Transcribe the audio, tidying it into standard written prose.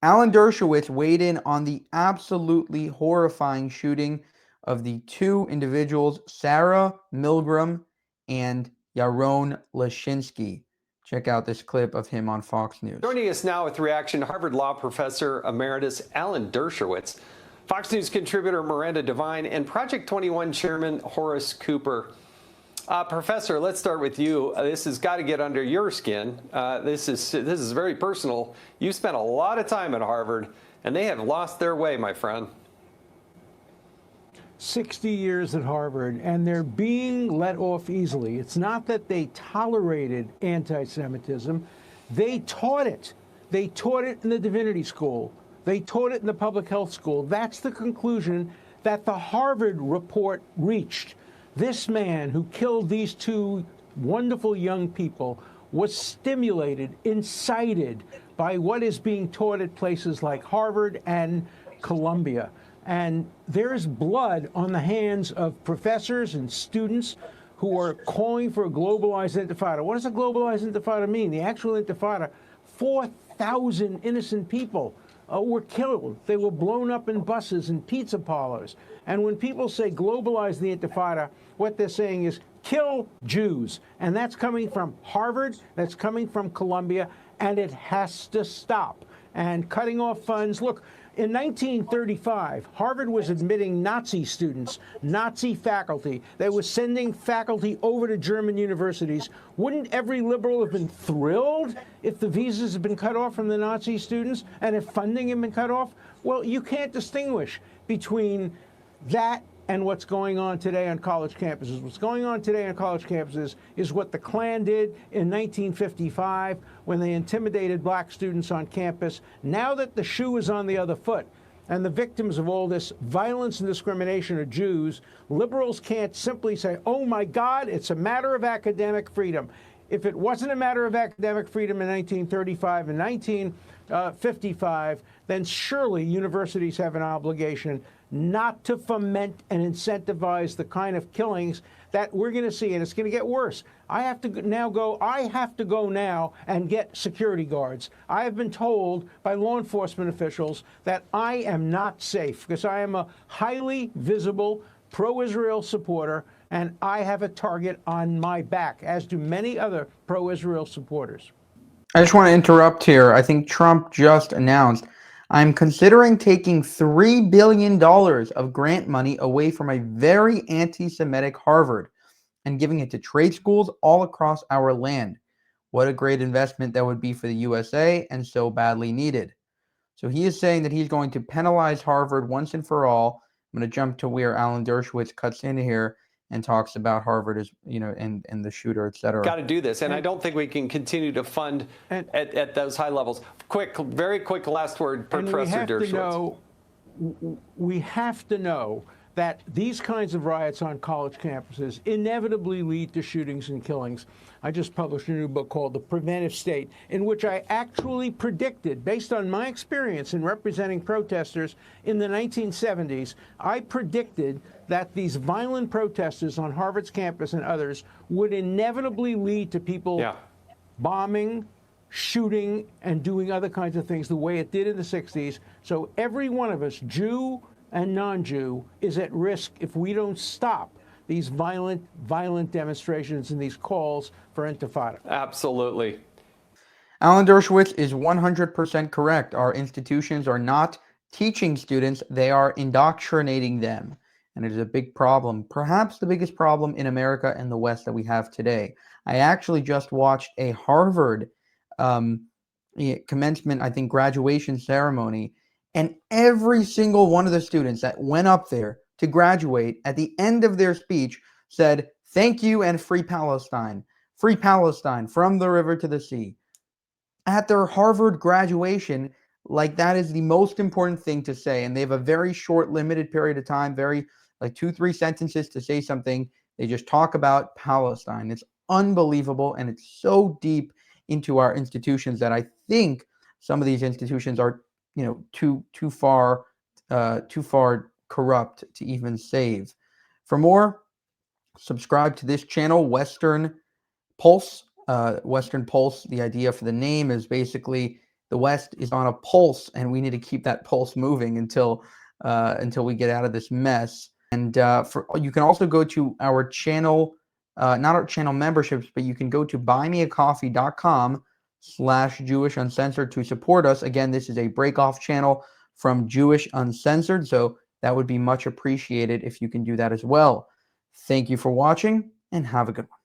Alan Dershowitz weighed in on the absolutely horrifying shooting of the two individuals, Sarah Milgram and Yaron Lashinsky. Check out this clip of him on Fox News. Joining us now with reaction, Harvard Law Professor Emeritus Alan Dershowitz, Fox News contributor Miranda Devine, and Project 21 Chairman Horace Cooper. Professor, let's start with you. This has got to get under your skin. This is very personal. You spent a lot of time at Harvard, and they have lost their way, my friend. 60 years at Harvard, and they're being let off easily. It's not that they tolerated anti-Semitism. They taught it. They taught it in the divinity school. They taught it in the public health school. That's the conclusion that the Harvard report reached. This man who killed these two wonderful young people was stimulated, incited by what is being taught at places like Harvard and Columbia. And there's blood on the hands of professors and students who are calling for a globalized intifada. What does a globalized intifada mean? The actual intifada, 4,000 innocent people were killed. They were blown up in buses and pizza parlors. And when people say globalize the intifada, what they're saying is kill Jews. And that's coming from Harvard, that's coming from Columbia, and it has to stop. And cutting off funds, look, in 1935, Harvard was admitting Nazi students, Nazi faculty. They were sending faculty over to German universities. Wouldn't every liberal have been thrilled if the visas had been cut off from the Nazi students and if funding had been cut off? Well, you can't distinguish between that and what's going on today on college campuses. What's going on today on college campuses is what the Klan did in 1955 when they intimidated black students on campus. Now that the shoe is on the other foot and the victims of all this violence and discrimination are Jews, liberals can't simply say, oh my God, it's a matter of academic freedom. If it wasn't a matter of academic freedom in 1935 and 1955, then surely universities have an obligation not to foment and incentivize the kind of killings that we're going to see, and it's going to get worse. I have to go now and get security guards. I have been told by law enforcement officials that I am not safe because I am a highly visible pro-Israel supporter, and I have a target on my back, as do many other pro-Israel supporters. I just want to interrupt here. I think Trump just announced, I'm considering taking $3 billion of grant money away from a very anti-Semitic Harvard and giving it to trade schools all across our land. What a great investment that would be for the USA and so badly needed. So he is saying that he's going to penalize Harvard once and for all. I'm going to jump to where Alan Dershowitz cuts in here and talks about Harvard as, and the shooter, et cetera. Got to do this. And I don't think we can continue to fund at those high levels. Very quick last word, Professor Dershowitz. We have to know that these kinds of riots on college campuses inevitably lead to shootings and killings. I just published a new book called The Preventive State, in which I actually predicted, based on my experience in representing protesters in the 1970s, I predicted that these violent protesters on Harvard's campus and others would inevitably lead to people bombing, shooting, and doing other kinds of things the way it did in the 60s. So every one of us, Jew and non-Jew, is at risk if we don't stop these violent demonstrations and these calls for intifada. Absolutely. Alan Dershowitz is 100% correct. Our institutions are not teaching students, they are indoctrinating them. And it is a big problem, perhaps the biggest problem in America and the West that we have today. I actually just watched a Harvard commencement, I think, graduation ceremony, and every single one of the students that went up there to graduate at the end of their speech said, thank you and free Palestine from the river to the sea. At their Harvard graduation, like, that is the most important thing to say. And they have a very short, limited period of time, very like 2-3 sentences to say something. They just talk about Palestine. It's unbelievable. And it's so deep into our institutions that I think some of these institutions are, too far corrupt to even save. For more, subscribe to this channel, Western Pulse. Western Pulse, the idea for the name is basically The West is on a pulse, and we need to keep that pulse moving until we get out of this mess. And you can also go to our channel, not our channel memberships, but you can go to buymeacoffee.com/Jewish Uncensored to support us. Again, this is a break-off channel from Jewish Uncensored, so that would be much appreciated if you can do that as well. Thank you for watching, and have a good one.